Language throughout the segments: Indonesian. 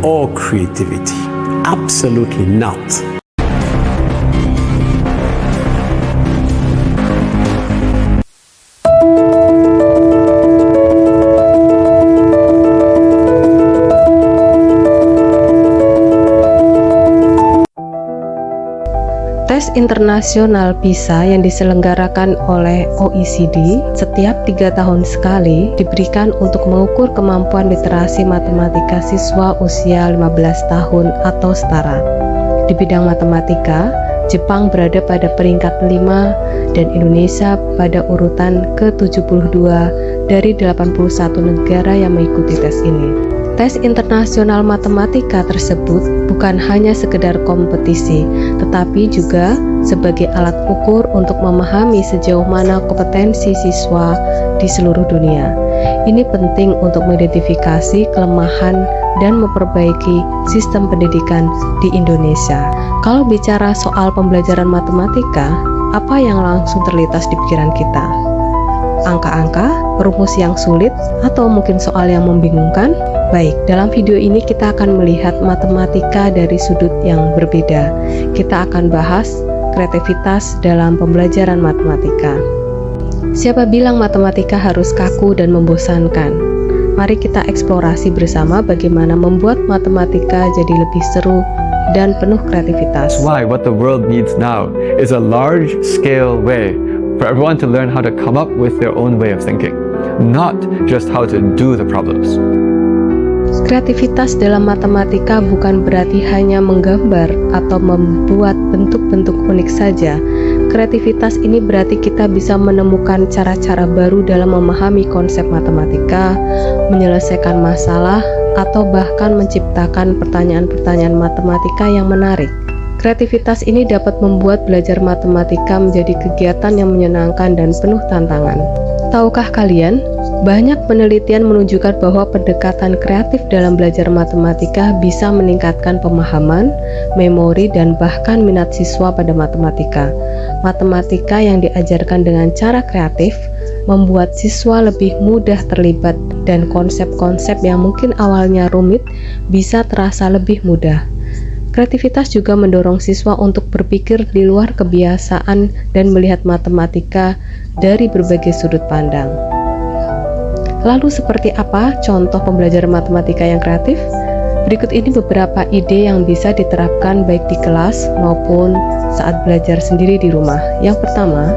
or creativity. Absolutely not. Tes internasional PISA yang diselenggarakan oleh OECD setiap 3 tahun sekali diberikan untuk mengukur kemampuan literasi matematika siswa usia 15 tahun atau setara. Di bidang matematika, Jepang berada pada peringkat 5 dan Indonesia pada urutan ke-72 dari 81 negara yang mengikuti tes ini. Tes internasional matematika tersebut bukan hanya sekedar kompetisi, tetapi juga sebagai alat ukur untuk memahami sejauh mana kompetensi siswa di seluruh dunia. Ini penting untuk mengidentifikasi kelemahan dan memperbaiki sistem pendidikan di Indonesia. Kalau bicara soal pembelajaran matematika, apa yang langsung terlintas di pikiran kita? Angka-angka, rumus yang sulit, atau mungkin soal yang membingungkan? Baik, dalam video ini kita akan melihat matematika dari sudut yang berbeda. Kita akan bahas kreativitas dalam pembelajaran matematika. Siapa bilang matematika harus kaku dan membosankan? Mari kita eksplorasi bersama bagaimana membuat matematika jadi lebih seru dan penuh kreativitas. Why what the world needs now is a large-scale way for everyone to learn how to come up with their own way of thinking, not just how to do the problems. Kreativitas dalam matematika bukan berarti hanya menggambar atau membuat bentuk-bentuk unik saja. Kreativitas ini berarti kita bisa menemukan cara-cara baru dalam memahami konsep matematika, menyelesaikan masalah, atau bahkan menciptakan pertanyaan-pertanyaan matematika yang menarik. Kreativitas ini dapat membuat belajar matematika menjadi kegiatan yang menyenangkan dan penuh tantangan. Tahukah kalian, banyak penelitian menunjukkan bahwa pendekatan kreatif dalam belajar matematika bisa meningkatkan pemahaman, memori, dan bahkan minat siswa pada matematika. Matematika yang diajarkan dengan cara kreatif membuat siswa lebih mudah terlibat dan konsep-konsep yang mungkin awalnya rumit bisa terasa lebih mudah. Kreativitas juga mendorong siswa untuk berpikir di luar kebiasaan dan melihat matematika dari berbagai sudut pandang. Lalu seperti apa contoh pembelajaran matematika yang kreatif? Berikut ini beberapa ide yang bisa diterapkan baik di kelas maupun saat belajar sendiri di rumah. Yang pertama,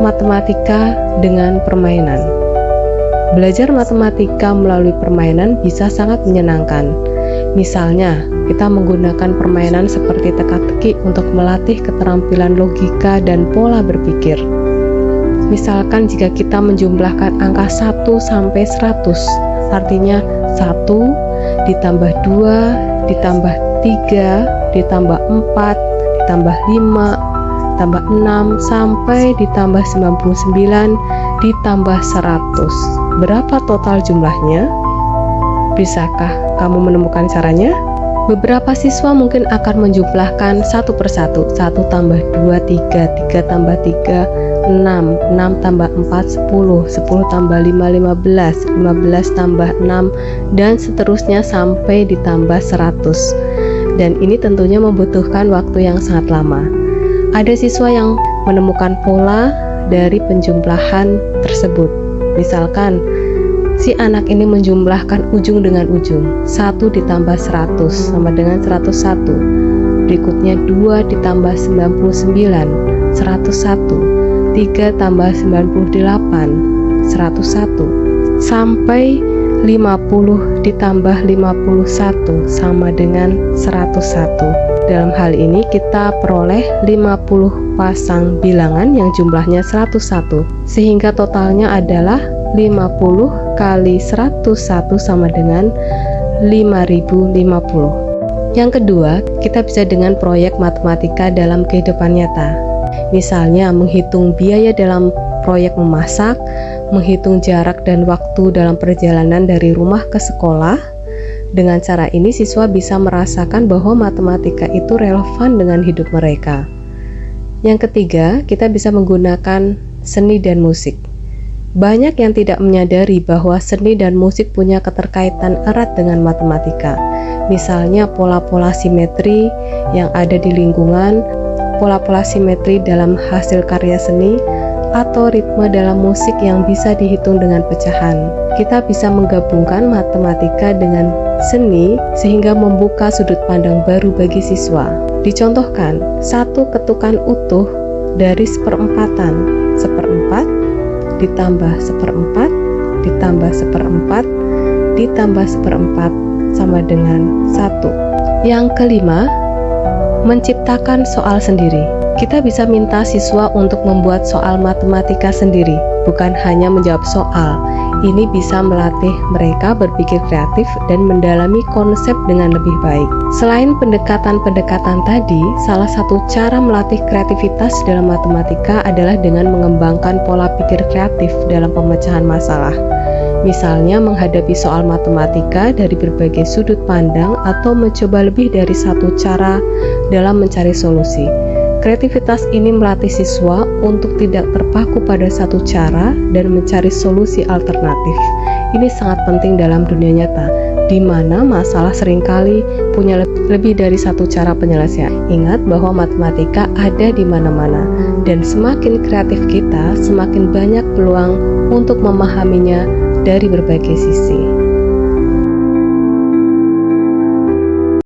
matematika dengan permainan. Belajar matematika melalui permainan bisa sangat menyenangkan. Misalnya, kita menggunakan permainan seperti teka-teki untuk melatih keterampilan logika dan pola berpikir. Misalkan jika kita menjumlahkan angka 1 sampai 100, artinya 1 ditambah 2 ditambah 3 ditambah 4 ditambah 5 ditambah 6 sampai ditambah 99 ditambah 100. Berapa total jumlahnya? Bisakah kamu menemukan caranya? Beberapa siswa mungkin akan menjumlahkan satu persatu. 1 tambah 2, 3, 3 tambah 3, 6, 6 tambah 4, 10, 10 tambah 5, 15, 15 tambah 6, dan seterusnya sampai ditambah 100. Dan ini tentunya membutuhkan waktu yang sangat lama. Ada siswa yang menemukan pola dari penjumlahan tersebut. Misalkan, si anak ini menjumlahkan ujung dengan ujung. 1 ditambah 100 sama dengan 101. Berikutnya 2 ditambah 99, 101. 3 tambah 98, 101. Sampai 50 ditambah 51 sama dengan 101. Dalam hal ini kita peroleh 50 pasang bilangan yang jumlahnya 101. Sehingga totalnya adalah 50 kali 101 sama dengan 5050. Yang kedua, kita bisa dengan proyek matematika dalam kehidupan nyata. Misalnya menghitung biaya dalam proyek memasak, menghitung jarak dan waktu dalam perjalanan dari rumah ke sekolah. Dengan cara ini siswa bisa merasakan bahwa matematika itu relevan dengan hidup mereka. Yang ketiga, kita bisa menggunakan seni dan musik. Banyak yang tidak menyadari bahwa seni dan musik punya keterkaitan erat dengan matematika. Misalnya pola-pola simetri yang ada di lingkungan, pola-pola simetri dalam hasil karya seni, atau ritme dalam musik yang bisa dihitung dengan pecahan. Kita bisa menggabungkan matematika dengan seni sehingga membuka sudut pandang baru bagi siswa. Dicontohkan, satu ketukan utuh dari seperempatan, seperempat, ditambah seperempat, ditambah seperempat, ditambah seperempat, sama dengan 1. Yang kelima, menciptakan soal sendiri. Kita bisa minta siswa untuk membuat soal matematika sendiri, bukan hanya menjawab soal. Ini bisa melatih mereka berpikir kreatif dan mendalami konsep dengan lebih baik. Selain pendekatan-pendekatan tadi, salah satu cara melatih kreativitas dalam matematika adalah dengan mengembangkan pola pikir kreatif dalam pemecahan masalah. Misalnya menghadapi soal matematika dari berbagai sudut pandang atau mencoba lebih dari satu cara dalam mencari solusi. Kreativitas ini melatih siswa untuk tidak terpaku pada satu cara dan mencari solusi alternatif. Ini sangat penting dalam dunia nyata, di mana masalah seringkali punya lebih dari satu cara penyelesaian. Ingat bahwa matematika ada di mana-mana, dan semakin kreatif kita, semakin banyak peluang untuk memahaminya dari berbagai sisi.